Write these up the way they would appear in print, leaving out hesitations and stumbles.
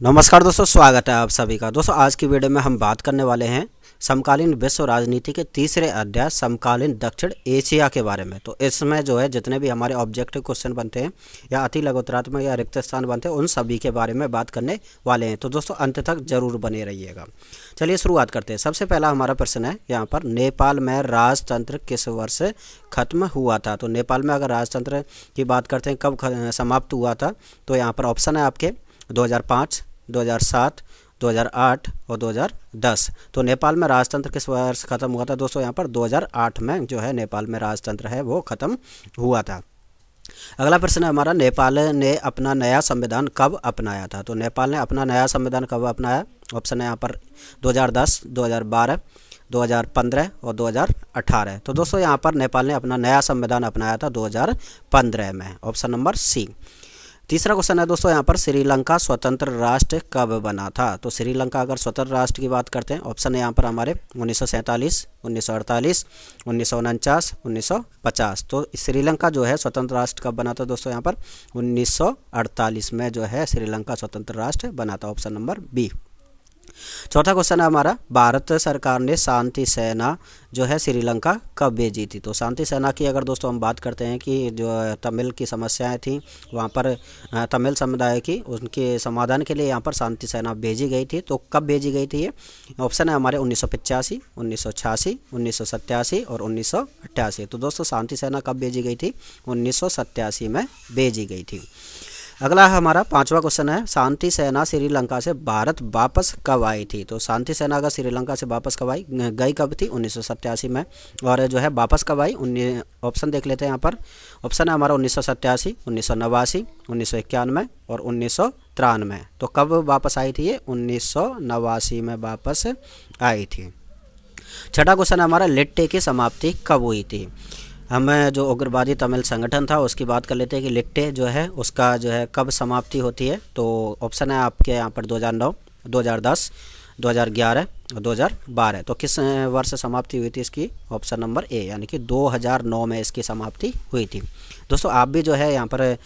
नमस्कार दोस्तों, स्वागत है आप सभी का। दोस्तों आज की वीडियो में हम बात करने वाले हैं समकालीन विश्व राजनीति के तीसरे अध्याय समकालीन दक्षिण एशिया के बारे में। तो इसमें जो है जितने भी हमारे ऑब्जेक्टिव क्वेश्चन बनते हैं या अति लघुतरात्मक या रिक्त स्थान बनते हैं उन सभी के बारे में बात करने वाले हैं। तो दोस्तों अंत तक जरूर बने रहिएगा। चलिए शुरुआत करते हैं। सबसे पहला हमारा प्रश्न है यहाँ पर, नेपाल में राजतंत्र किस वर्ष खत्म हुआ था। तो नेपाल में अगर राजतंत्र की बात करते हैं कब समाप्त हुआ था, तो यहाँ पर ऑप्शन है आपके 2005, 2007, 2008 और 2010। तो नेपाल में राजतंत्र किस वर्ष खत्म हुआ था दोस्तों? यहाँ पर 2008 में जो है नेपाल में राजतंत्र है वो खत्म हुआ था। अगला प्रश्न है हमारा, नेपाल ने अपना नया संविधान कब अपनाया था। तो नेपाल ने अपना नया संविधान कब अपनाया? ऑप्शन है यहाँ पर 2010, 2012, 2015 और 2018। तो दोस्तों यहाँ पर नेपाल ने अपना नया संविधान अपनाया था 2015 में, ऑप्शन नंबर सी। तीसरा क्वेश्चन है दोस्तों यहाँ पर, श्रीलंका स्वतंत्र राष्ट्र कब बना था। तो श्रीलंका अगर स्वतंत्र राष्ट्र की बात करते हैं, ऑप्शन है यहाँ पर हमारे 1947, 1948, 1949, 1950। तो श्रीलंका जो है स्वतंत्र राष्ट्र कब बना था दोस्तों? यहाँ पर 1948 में जो है श्रीलंका स्वतंत्र राष्ट्र बना था, ऑप्शन नंबर बी। चौथा क्वेश्चन है हमारा, भारत सरकार ने शांति सेना जो है श्रीलंका कब भेजी थी। तो शांति सेना की अगर दोस्तों हम बात करते हैं कि जो तमिल की समस्याएं थी वहाँ पर तमिल समुदाय की, उनके समाधान के लिए यहाँ पर शांति सेना भेजी गई थी। तो कब भेजी गई थी ये? ऑप्शन है हमारे 1985, 1986, 1987 और 1988। तो दोस्तों शांति सेना कब भेजी गई थी? 1987 में भेजी गई थी। अगला हमारा पांचवा क्वेश्चन है, शांति सेना श्रीलंका से भारत वापस कब आई थी। तो शांति सेना अगर श्रीलंका से वापस कब आई गई कब थी? 1987 में। और जो है वापस कब आई? ऑप्शन देख लेते हैं यहाँ पर। ऑप्शन है हमारा 1987, 1989, 1991 और 1993। तो कब वापस आई थी ये? 1989 में वापस आई थी। छठा क्वेश्चन है हमारा, लिट्टे की समाप्ति कब हुई थी। हमें जो उग्रवादी तमिल संगठन था उसकी बात कर लेते हैं कि लिट्टे जो है उसका जो है कब समाप्ति होती है। तो ऑप्शन है आपके यहाँ पर 2009, 2010, 2011 और 2012। तो किस वर्ष समाप्ति हुई थी इसकी? ऑप्शन नंबर ए, यानी कि 2009 में इसकी समाप्ति हुई थी। दोस्तों आप भी जो है यहाँ पर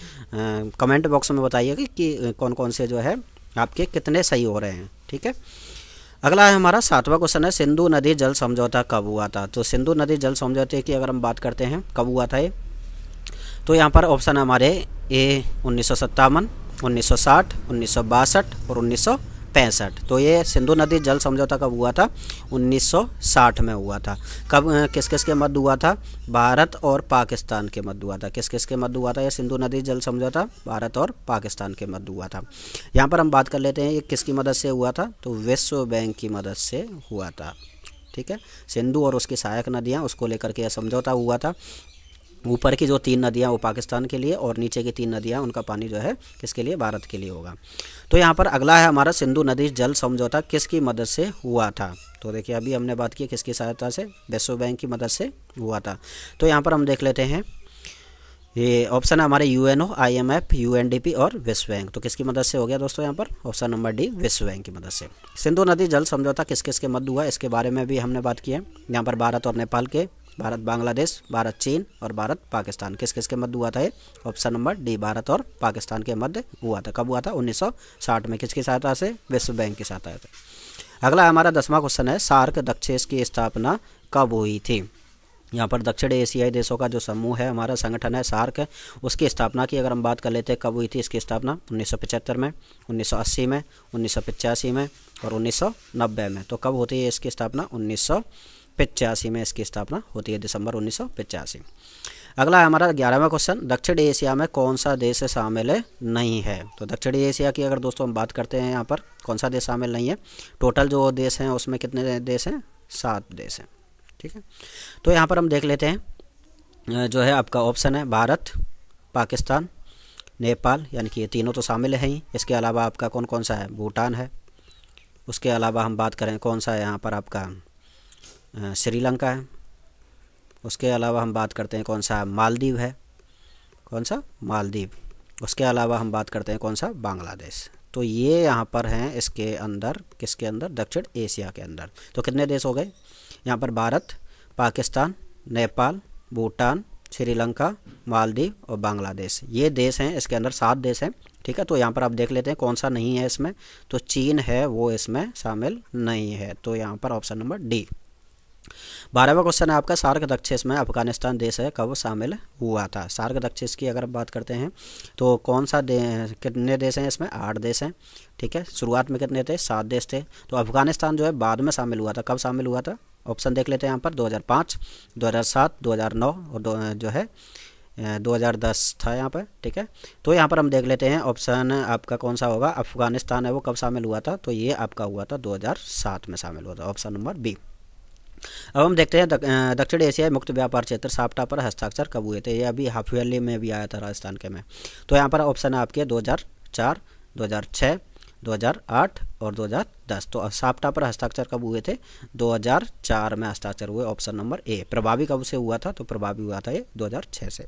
कमेंट बॉक्स में बताइएगा कि कौन कौन से जो है आपके कितने सही हो रहे हैं, ठीक है। अगला है हमारा सातवां क्वेश्चन है, सिंधु नदी जल समझौता कब हुआ था। तो सिंधु नदी जल समझौते की अगर हम बात करते हैं कब हुआ था ये, तो यहाँ पर ऑप्शन है हमारे ए 1957, 1960, 1962 और 1965। तो ये सिंधु नदी जल समझौता कब हुआ था? 1960 में हुआ था। कब किस किस के मध्य हुआ था? भारत और पाकिस्तान के मध्य हुआ था। किस किस के मध्य हुआ था ये सिंधु नदी जल समझौता? भारत और पाकिस्तान के मध्य हुआ था। यहाँ पर हम बात कर लेते हैं ये किसकी मदद से हुआ था। तो विश्व बैंक की मदद से हुआ था, ठीक है। सिंधु और उसकी सहायक नदियाँ उसको लेकर के यह समझौता हुआ था। ऊपर की जो 3 नदियाँ वो पाकिस्तान के लिए और नीचे की 3 नदियाँ उनका पानी जो है किसके लिए? भारत के लिए होगा। तो यहाँ पर अगला है हमारा, सिंधु नदी जल समझौता किसकी मदद से हुआ था। तो देखिए अभी हमने बात की किसकी सहायता से? विश्व बैंक की मदद से हुआ था। तो यहाँ पर हम देख लेते हैं, ये ऑप्शन है हमारे यूएनओ, IMF, UNDP और विश्व बैंक। तो किसकी मदद से हो गया दोस्तों? यहाँ पर ऑप्शन नंबर डी, विश्व बैंक की मदद से। सिंधु नदी जल समझौता किस किस के मध्य हुआ इसके बारे में भी हमने बात की है। यहाँ पर भारत और नेपाल के, भारत बांग्लादेश, भारत चीन और भारत पाकिस्तान, किस किस के मध्य हुआ था ये? ऑप्शन नंबर डी, भारत और पाकिस्तान के मध्य हुआ था। कब हुआ था? 1960 में। किसकी सहायता से? विश्व बैंक की सहायता से। अगला हमारा 10वां क्वेश्चन है, सार्क दक्षेश की स्थापना कब हुई थी। यहाँ पर दक्षिण एशियाई देशों का जो समूह है हमारा संगठन है सार्क, उसकी स्थापना की अगर हम बात कर लेते हैं कब हुई थी इसकी स्थापना? 1975 में, 1980 में, 1985 में और 1990 में। तो कब होती है इसकी स्थापना? 1985 में इसकी स्थापना होती है, दिसंबर 1985। अगला है हमारा 11वां क्वेश्चन, दक्षिण एशिया में कौन सा देश शामिल नहीं है। तो दक्षिण एशिया की अगर दोस्तों हम बात करते हैं यहाँ पर कौन सा देश शामिल नहीं है। टोटल जो देश हैं उसमें कितने देश हैं? 7 देश हैं, ठीक है। तो यहाँ पर हम देख लेते हैं जो है आपका ऑप्शन है भारत, पाकिस्तान, नेपाल, यानी कि ये तीनों तो शामिल हैं ही। इसके अलावा आपका कौन कौन सा है? भूटान है। उसके अलावा हम बात करें कौन सा है यहाँ पर आपका श्रीलंका है। उसके अलावा हम बात करते हैं कौन सा? मालदीव है। कौन सा? मालदीव। उसके अलावा हम बात करते हैं कौन सा? बांग्लादेश। तो ये यहाँ पर हैं इसके अंदर, किसके अंदर? दक्षिण एशिया के अंदर। तो कितने देश हो गए यहाँ पर? भारत, पाकिस्तान, नेपाल, भूटान, श्रीलंका, मालदीव और बांग्लादेश, ये देश हैं। इसके अंदर 7 देश हैं ठीक है। तो यहाँ पर आप देख लेते हैं कौन सा नहीं है इसमें, तो चीन है वो इसमें शामिल नहीं है, तो यहाँ पर ऑप्शन नंबर डी। 12वां क्वेश्चन है आपका, सार्क दक्षिण में अफगानिस्तान देश है कब शामिल हुआ था। सार्क दक्षिण की अगर बात करते हैं तो कौन सा कितने देश हैं इसमें, 8 देश हैं, ठीक है। शुरुआत में कितने थे, 7 देश थे। तो अफगानिस्तान जो है बाद में शामिल हुआ था, कब शामिल हुआ था, ऑप्शन देख लेते हैं यहाँ पर 2005, 2007, 2009 और जो है 2010 था यहाँ पर, ठीक है। तो यहाँ पर हम देख लेते हैं ऑप्शन आपका कौन सा होगा, अफगानिस्तान है वो कब शामिल हुआ था, तो ये आपका हुआ था 2007 में शामिल हुआ था, ऑप्शन नंबर बी। अब हम देखते हैं दक्षिण एशियाई मुक्त व्यापार क्षेत्र साफ्टा पर हस्ताक्षर कब हुए थे। ये अभी हाफ ईयरली में भी आया था राजस्थान के में। तो यहाँ पर ऑप्शन है आपके 2004, 2006, 2008 और 2010। तो साफ्टा पर हस्ताक्षर कब हुए थे, 2004 में हस्ताक्षर हुए, ऑप्शन नंबर ए। प्रभावी कब से हुआ था, तो प्रभावी हुआ था ये 2006 से।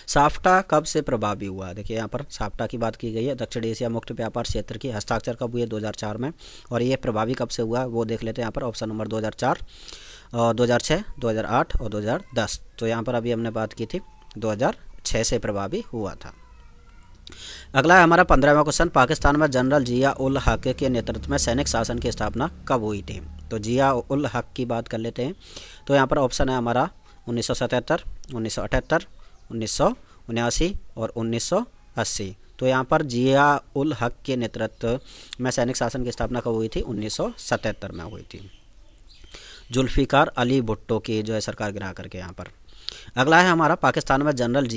साफ्टा कब से प्रभावी हुआ, देखिए यहाँ पर साफ्टा की बात की गई है, दक्षिण एशिया मुक्त व्यापार क्षेत्र की हस्ताक्षर कब हुए, 2004 में। और ये प्रभावी कब से हुआ वो देख लेते हैं यहाँ पर, ऑप्शन नंबर 2004, 2006, 2008 और 2010। तो यहाँ पर अभी हमने बात की थी 2006 से प्रभावी हुआ था। अगला है हमारा 15वां क्वेश्चन, पाकिस्तान में जनरल जिया उल हक के नेतृत्व में सैनिक शासन की स्थापना कब हुई थी। तो जिया उल हक की बात कर लेते हैं। तो यहाँ पर ऑप्शन है हमारा 1977, 1978, 1979 और 1980। तो यहाँ पर जिया उल हक के नेतृत्व में सैनिक शासन की स्थापना कब हुई थी, 1977 में हुई थी, जुल्फिकार अली भुट्टो की जो है सरकार गिरा करके यहाँ पर। अगला है हमारा, पाकिस्तान में जनरल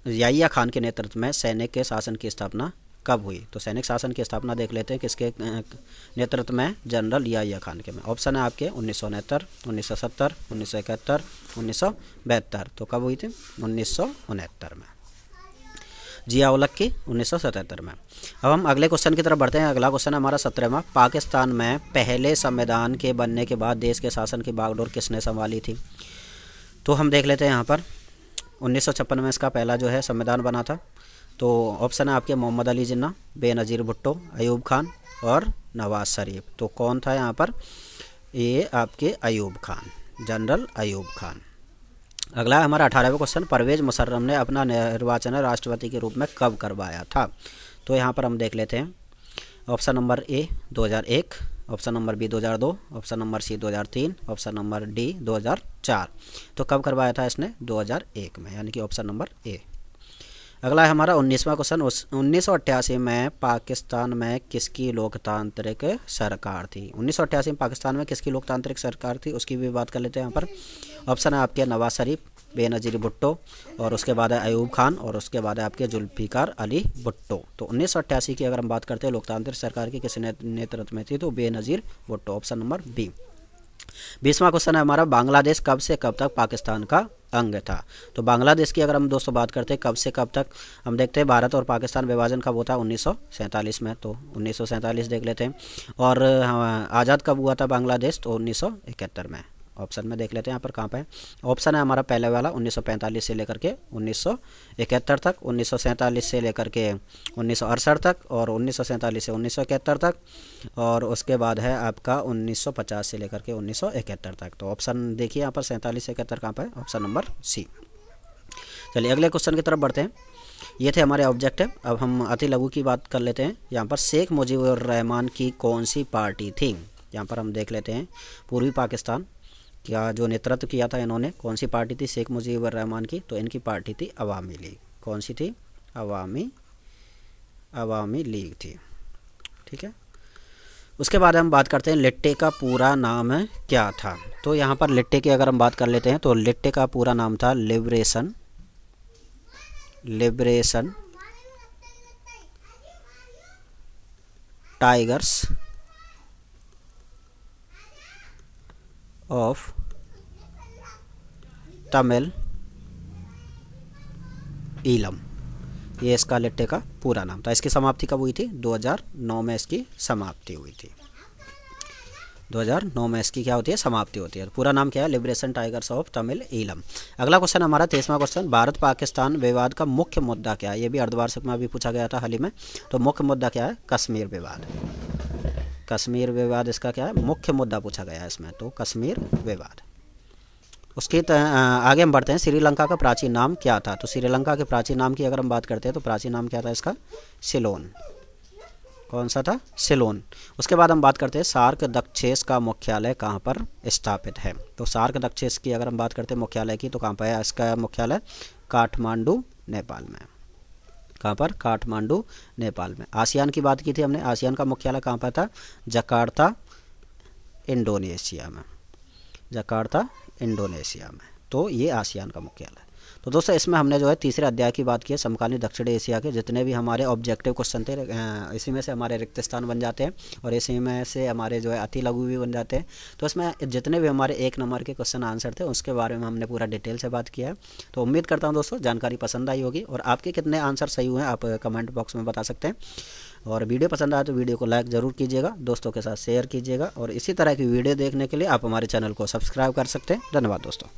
याहिया खान के नेतृत्व में सैनिक के शासन की स्थापना कब हुई। तो सैनिक शासन की स्थापना देख लेते हैं किसके नेतृत्व में, जनरल याहिया खान के में। ऑप्शन है आपके 1969, 1970, 1971, 1972। तो कब हुई थी, 1969 में, जिया उल हक की 1977 में। अब हम अगले क्वेश्चन की तरफ बढ़ते हैं। अगला क्वेश्चन है हमारा 17वां, पाकिस्तान में पहले संविधान के बनने के बाद देश के शासन की बागडोर किसने संभाली थी। तो हम देख लेते हैं यहाँ पर 1956 में इसका पहला जो है संविधान बना था। तो ऑप्शन है आपके मोहम्मद अली जिन्ना, बेनज़ीर भुट्टो, अयूब खान और नवाज शरीफ। तो कौन था यहाँ पर, ये आपके अयूब खान, जनरल अयूब खान। अगला है हमारा 18वां क्वेश्चन, परवेज़ मुशर्रफ ने अपना निर्वाचन राष्ट्रपति के रूप में कब करवाया था। तो यहाँ पर हम देख लेते हैं, option number A 2001, option number B 2002, option number C 2003, option number D 2004। तो कब करवाया था इसने, 2001 में, यानी कि ऑप्शन नंबर ए। अगला है हमारा 19वां क्वेश्चन, 1988 में पाकिस्तान में किसकी लोकतांत्रिक सरकार थी। 1988 में पाकिस्तान में किसकी लोकतांत्रिक सरकार थी, उसकी भी बात कर लेते हैं यहाँ पर। ऑप्शन है आपके नवाज शरीफ, बेनज़ीर भुट्टो और उसके बाद है अयूब खान और उसके बाद है आपके जुल्फिकार अली भुट्टो। तो 1988 की अगर हम बात करते हैं लोकतांत्रिक सरकार की किस नेतृत्व में थी, तो Benazir Bhutto, option number B. 20वां क्वेश्चन है हमारा, बांग्लादेश कब से कब तक पाकिस्तान का अंग था। तो बांग्लादेश की अगर हम दोस्तों बात करते हैं कब से कब तक, हम देखते हैं भारत और पाकिस्तान विभाजन कब होता है, 1947 में। तो 1947 देख लेते हैं। और आज़ाद कब हुआ था बांग्लादेश, तो 1971 में। ऑप्शन में देख लेते हैं यहाँ पर कहाँ पे है। ऑप्शन है हमारा पहले वाला 1945 से लेकर के 1971 तक, 1947 से लेकर के 1968 तक और 1947 से 1971 तक, और उसके बाद है आपका 1950 से लेकर के 1971 तक। तो ऑप्शन देखिए यहाँ पर 47 से 71 कहाँ पर है, ऑप्शन नंबर सी। चलिए अगले क्वेश्चन की तरफ बढ़ते हैं। ये थे हमारे ऑब्जेक्टिव। अब हम अति लघु की बात कर लेते हैं। यहाँ पर शेख मुजीबुर रहमान की कौन सी पार्टी थी। यहाँ पर हम देख लेते हैं पूर्वी पाकिस्तान क्या जो नेतृत्व किया था इन्होंने, कौन सी पार्टी थी शेख मुजीबुर रहमान की, तो इनकी पार्टी थी अवामी लीग। कौन सी थी, अवामी लीग थी, ठीक है। उसके बाद हम बात करते हैं लिट्टे का पूरा नाम क्या था। तो यहाँ पर लिट्टे की अगर हम बात कर लेते हैं तो लिट्टे का पूरा नाम था liberation tigers of Tamil Eelam, ये इसका लिट्टे का पूरा नाम था। इसकी समाप्ति कब हुई थी, 2009 में इसकी समाप्ति हुई थी। 2009 में इसकी क्या होती है, समाप्ति होती है। पूरा नाम क्या है, liberation tigers of Tamil Eelam. अगला क्वेश्चन हमारा 23वां क्वेश्चन, भारत पाकिस्तान विवाद का मुख्य मुद्दा क्या है। ये भी अर्धवार्षिक में अभी पूछा गया था हाल ही में। तो मुख्य मुद्दा क्या है, कश्मीर विवाद। कश्मीर विवाद इसका क्या है, मुख्य मुद्दा पूछा गया है इसमें, तो कश्मीर विवाद। आगे हम बढ़ते हैं। श्रीलंका का प्राचीन नाम क्या था? तो श्रीलंका के प्राचीन नाम की अगर हम बात करते हैं तो प्राचीन नाम क्या था इसका? सिलोन। कौन सा था? सिलोन। उसके बाद हम बात करते हैं सार्क दक्षेस का मुख्यालय कहाँ पर स्थित है? तो सार्क दक्षेस की अगर हम बात करते हैं मुख्यालय की, तो कहाँ पर है इसका मुख्यालय? काठमांडू, नेपाल में। कहाँ पर? काठमांडू, नेपाल में। आसियान की बात की थी हमने, आसियान का मुख्यालय कहाँ पर था? जकार्ता, इंडोनेशिया में। जकार्ता, इंडोनेशिया में। तो ये आसियान का मुख्यालय। तो दोस्तों इसमें हमने जो है तीसरे अध्याय की बात की है, समकालीन दक्षिण एशिया के जितने भी हमारे ऑब्जेक्टिव क्वेश्चन थे, इसी में से हमारे रिक्त स्थान बन जाते हैं और इसी में से हमारे जो है अति लघु भी बन जाते हैं। तो इसमें जितने भी हमारे 1 नंबर के क्वेश्चन आंसर थे उसके बारे में हमने पूरा डिटेल से बात किया है। तो उम्मीद करता हूँ दोस्तों जानकारी पसंद आई होगी, और आपके कितने आंसर सही हुए हैं आप कमेंट बॉक्स में बता सकते हैं। और वीडियो पसंद आए तो वीडियो को लाइक ज़रूर कीजिएगा, दोस्तों के साथ शेयर कीजिएगा, और इसी तरह की वीडियो देखने के लिए आप हमारे चैनल को सब्सक्राइब कर सकते हैं। धन्यवाद दोस्तों।